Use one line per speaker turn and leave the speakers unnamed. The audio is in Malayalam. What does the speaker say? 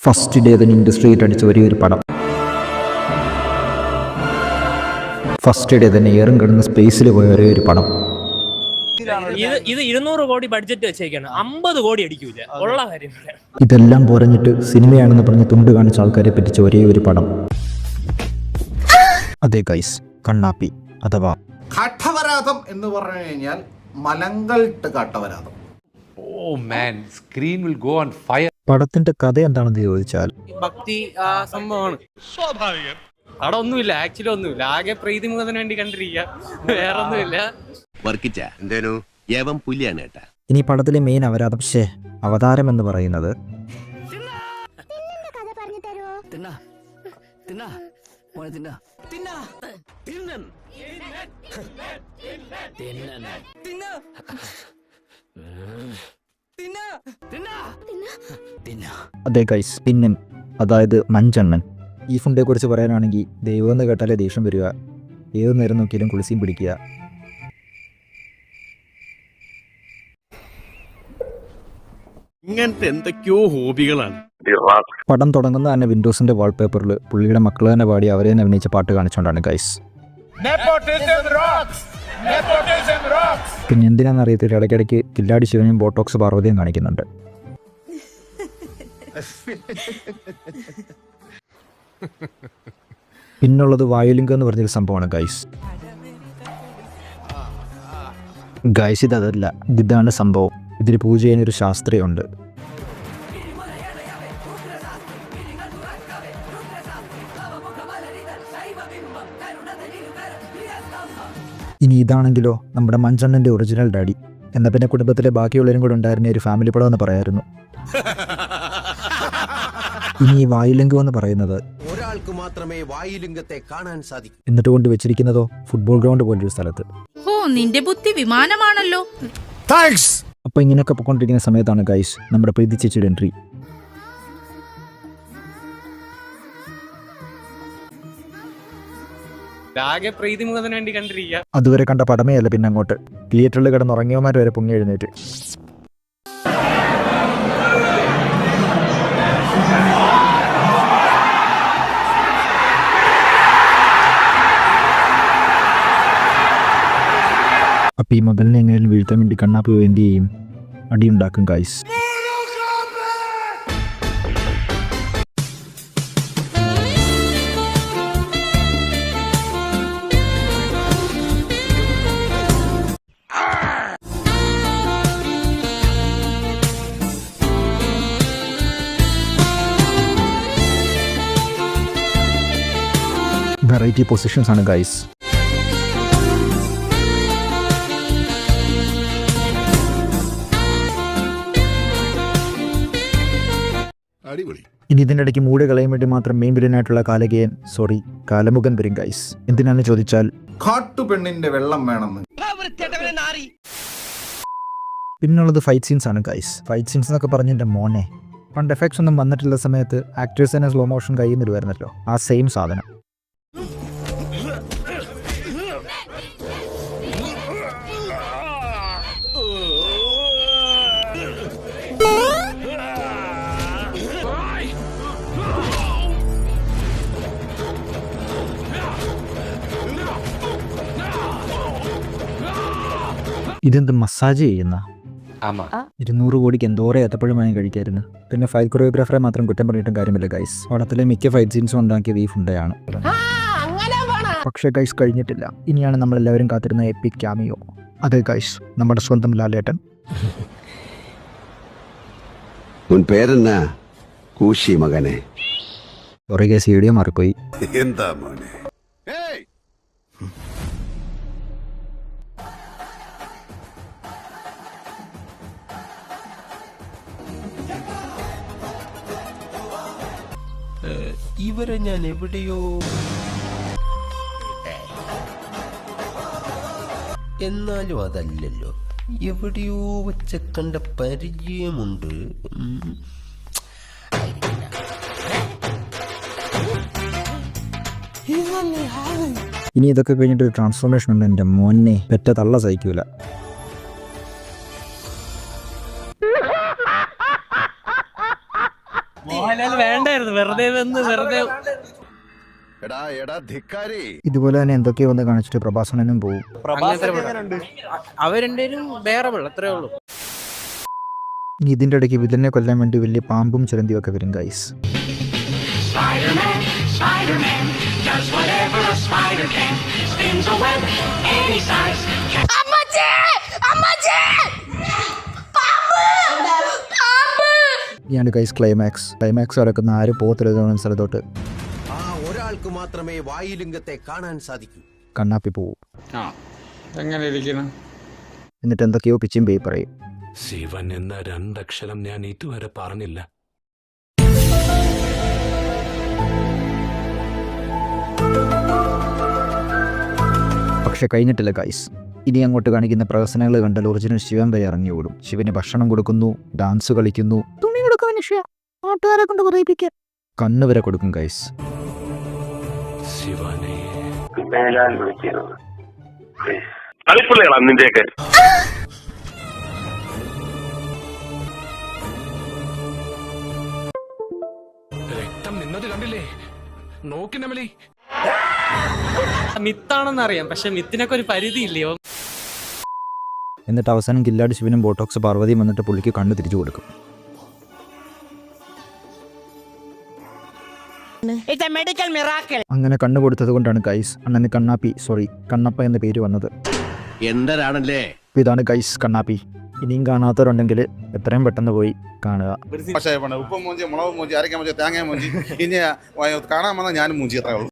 ഫസ്റ്റ് ഡേ തന്നെ ഇൻഡസ്ട്രിയിൽ അടിച്ച ഒരേ ഒരു പടം. ഫസ്റ്റ് ഡേ തന്നെ ഏറും കിടന്ന് സ്പേസിൽ പോയ ഒരേ ഒരു പടം.
ഇത് 200 കോടി ബഡ്ജറ്റ് വെച്ചേക്കാണ്, 50 കോടി അടിക്കൂല, ഉള്ള കാര്യം.
ഇതെല്ലാം പോരഞ്ഞിട്ട് സിനിമയാണെന്ന് പറഞ്ഞ് തുണ്ട് കാണിച്ച ആൾക്കാരെ പറ്റിച്ച ഒരേ ഒരു പടം. അതെ ഗൈസ്, കണ്ണാപ്പി അഥവാ
കാട്ടവരാതം എന്ന് പറഞ്ഞു കഴിഞ്ഞാൽ മലങ്കൾട്ട് കാട്ടവരാതം.
Oh man, screen will go on fire.
പടത്തിന്റെ കഥ എന്താണെന്ന് ചോദിച്ചാൽ
ഭക്തി സംഭവമാണ്, സ്വാഭാവികം. അവിടെ ഒന്നുമില്ല, ആക്ച്വലി ഒന്നുമില്ല, ആകെ പ്രീതി മുഖത്തിന് വേണ്ടി കണ്ടിരിക്കുക, വേറെ ഒന്നുമില്ല.
പുലിയാണ് കേട്ടാ.
ഇനി പടത്തിലെ മെയിൻ അവതാരം എന്ന് പറയുന്നത് അതെ ഗൈസ്, തിന്നൻ, അതായത് മഞ്ചണ്ണൻ. ഈ ഫുഡിനെ കുറിച്ച് പറയാനാണെങ്കിൽ ദൈവം എന്ന് കേട്ടാലേ ദേഷ്യം വരിക, ഏത് നേരം നോക്കിയാലും കുളിസിയും പിടിക്കുക.
ഇങ്ങനത്തെ എന്തൊക്കെയോ ഹോബികളാണ്.
പടം തുടങ്ങുന്ന തന്നെ വിൻഡോസിന്റെ വാൾപേപ്പറിൽ പുള്ളിയുടെ മക്കൾ തന്നെ പാടി അവരെ തന്നെ അഭിനയിച്ച പാട്ട് കാണിച്ചുകൊണ്ടാണ് ഗൈസ്. പിന്നെ എന്തിനാണെന്ന് അറിയത്തില്ല, ഇടയ്ക്കിടയ്ക്ക് കില്ലാടി ശിവനും ബോട്ടോക്സ് പാർവതിയും കാണിക്കുന്നുണ്ട്. പിന്നുള്ളത് വായുലിംഗം എന്ന് പറഞ്ഞൊരു സംഭവമാണ് ഗൈസ്. ഇതല്ല, ഇതാണ് സംഭവം. ഇതിൽ പൂജ ചെയ്യാനൊരു ശാസ്ത്രീയമുണ്ട്. ഇനി ഇതാണെങ്കിലോ നമ്മുടെ മഞ്ചണ്ണന്റെ ഒറിജിനൽ ഡാഡി. എന്നാൽ പിന്നെ കുടുംബത്തിലെ ബാക്കിയുള്ളവരും കൂടെ ഉണ്ടായിരുന്ന ഒരു ഫാമിലി പടം എന്ന് പറയായിരുന്നു. ഇനി ഈ വായുലിംഗം എന്ന് പറയുന്നത്
ഒരാൾക്ക് മാത്രമേ വായുലിംഗത്തെ കാണാൻ സാധിക്കൂ.
എന്നിട്ട് കൊണ്ട് വെച്ചിരിക്കുന്നതോ ഫുട്ബോൾ ഗ്രൗണ്ട് പോലൊരു സ്ഥലത്ത്.
നിന്റെ ബുദ്ധി വിമാനമാണല്ലോ.
അപ്പൊ ഇങ്ങനെയൊക്കെ പൊക്കൊണ്ടിരിക്കുന്ന സമയത്താണ് ഗൈസ് നമ്മുടെ പ്രീതി ചേച്ചിയുടെ എൻട്രി.
ആകെ പ്രീതി മുഖത്തിന് വേണ്ടി കണ്ടിരിക്കുക.
അതുവരെ കണ്ട പടമേ അല്ല, പിന്നെ അങ്ങോട്ട് തിയേറ്ററിൽ കിടന്നുറങ്ങിയവന്മാർ വരെ പൊങ്ങി എഴുന്നേറ്റ്. അപ്പൊ ഈ മുതലിനെ എങ്ങനെയും വീഴ്ത്താൻ വേണ്ടി കണ്ണാപ്പി എന്ത് ചെയ്യും? അടിയുണ്ടാക്കും ഗൈസ്. വെറൈറ്റി പൊസിഷൻസ് ആണ് ഗൈസ്. ഇനി ഇതിൻ്റെ ഇടയ്ക്ക് മൂട് കളയാൻ വേണ്ടി മാത്രം മെയിൻ വില്ലനായിട്ടുള്ള കാലമുഖൻ വരും ഗൈസ്. എന്തിനാന്ന് ചോദിച്ചാൽ
കാട്ടുപെണ്ണിന്റെ വെള്ളം വേണമെന്ന്.
പിന്നുള്ളത് ഫൈറ്റ് സീൻസ് ആണ് ഗൈസ്. ഫൈറ്റ് സീൻസ് എന്നൊക്കെ പറഞ്ഞ എൻ്റെ മോനെ, പണ്ട് എഫക്ട്സ് ഒന്നും വന്നിട്ടുള്ള സമയത്ത് ആക്ടേഴ്സ് തന്നെ സ്ലോ മോഷൻ കയ്യിൽ നിന്ന് വരുന്നല്ലോ, ആ സെയിം സാധനം. ഇതെന്ത് മസാജ് ചെയ്യുന്ന 200 കോടിക്ക് എന്തോരം ഏത്തപ്പഴം വാങ്ങി കഴിക്കായിരുന്നു. പിന്നെ ഫൈറ്റ് കൊറിയോഗ്രാഫറെ മാത്രം കുറ്റം പറഞ്ഞിട്ടും കാര്യമില്ല ഗൈസ്. പടത്തിലെ മിക്ക ഫൈറ്റ് സീൻസും ഉണ്ടാക്കിയത് ഈ ഫുഡയാണ്. പക്ഷേ ഗൈസ് കഴിഞ്ഞിട്ടില്ല. ഇനിയാണ് നമ്മളെല്ലാവരും കാത്തിരുന്ന എപ്പിക് ക്യാമിയോ. അതെ ഗൈസ്, നമ്മുടെ സ്വന്തം ലാലേട്ടൻ.
പേരെന്നാ കൂശി മകനെ.
കുറേ കേസ് വീഡിയോ മാറിപ്പോയി.
എന്താ മോനെ?
ഇവരെ ഞാൻ എവിടെയോ, എന്നാലും അതല്ലല്ലോ, എവിടെയോ വെച്ച കണ്ട പരിചയമുണ്ട്.
ഇനി ഇതൊക്കെ കഴിഞ്ഞിട്ട് ഒരു ട്രാൻസ്ഫോർമേഷൻ ഉണ്ട് എൻ്റെ മോനെ, പെറ്റ തള്ള സഹിക്കൂല.
മോഹൻലാൽ വേണ്ടായിരുന്നു, വെറുതെ വെറുതെ.
എടാ എടാ ധിക്കാരി.
ഇതുപോലെ തന്നെ എന്തൊക്കെയോ ഒന്ന് കാണിച്ചിട്ട് പ്രഭാസണനും പോവും.
അവരെന്തേലും ബെയറബിൾ, അത്രേ ഉള്ളൂ.
ഇനി ഇതിൻ്റെ ഇടയ്ക്ക് വില്ലനെ കൊല്ലാൻ വേണ്ടി വലിയ പാമ്പും ചിലന്തിയും ഒക്കെ വരും ഗൈസ്. ഇനിയാണ് ഗൈസ് ക്ലൈമാക്സ് നടക്കുന്ന ആരും പോകത്തില്ലെന്ന സ്ഥലത്തോട്ട്
ആ ഒരാൾക്ക് മാത്രമേ വായുലിംഗത്തെ കാണാൻ സാധിക്കൂ.
കണ്ണാപ്പി പോവും.
എങ്ങനെ ഇരിക്കണം?
എന്നിട്ട് എന്തൊക്കെയോ പിച്ചും പേയ് പറയും.
ശിവൻ എന്ന രണ്ടക്ഷരം ഞാൻ ഇതുവരെ പറഞ്ഞില്ല.
പക്ഷെ കഴിഞ്ഞിട്ടില്ല ഗൈസ്. ഇനി അങ്ങോട്ട് കാണിക്കുന്ന പ്രഹസനങ്ങൾ കണ്ടാൽ ഒറിജിനൽ ശിവൻ വരെ ഇറങ്ങി ഓടും. ശിവന് ഭക്ഷണം കൊടുക്കുന്നു, ഡാൻസ് കളിക്കുന്നു, തുണി കൊടുക്കും, മനുഷ്യ നാട്ടുകാരെ കൊണ്ട് പറയിപ്പിക്കുക, കണ്ണ് വരെ കൊടുക്കും ഗൈസ്.
ശിവനെ
നിന്റെയൊക്കെ
രക്തം നിന്നത് കണ്ടില്ലേ? നോക്കിനമലി
മിത്താണെന്ന് അറിയാം, പക്ഷെ മിത്തിനൊക്കെ ഒരു പരിധി ഇല്ലയോ?
എന്നിട്ട് അവസാനം കില്ലാടി ശിവനും ബോട്ടോക്സ് പാർവതിയും വന്നിട്ട് പുള്ളിക്ക് കണ്ണ് തിരിച്ചു കൊടുക്കും. അങ്ങനെ കണ്ണ് കൊടുത്തത് കൊണ്ടാണ് ഗൈസ് അണ്ണന് കണ്ണപ്പ എന്ന പേര് വന്നത്.
എന്തരാണല്ലേ?
ഇതാണ് ഗൈസ് കണ്ണാപ്പി. ഇനിയും കാണാത്തവരുണ്ടെങ്കിൽ എത്രയും പെട്ടെന്ന് പോയി കാണുക.
ഉപ്പ് മൂഞ്ചി, മുളക് മൂഞ്ചി, അരക്കാൻ മൂഞ്ചി, തേങ്ങ മൂഞ്ചി, ഇനി കാണാൻ വന്നാൽ ഞാനും മൂഞ്ചി, അത്രേ ഉള്ളൂ.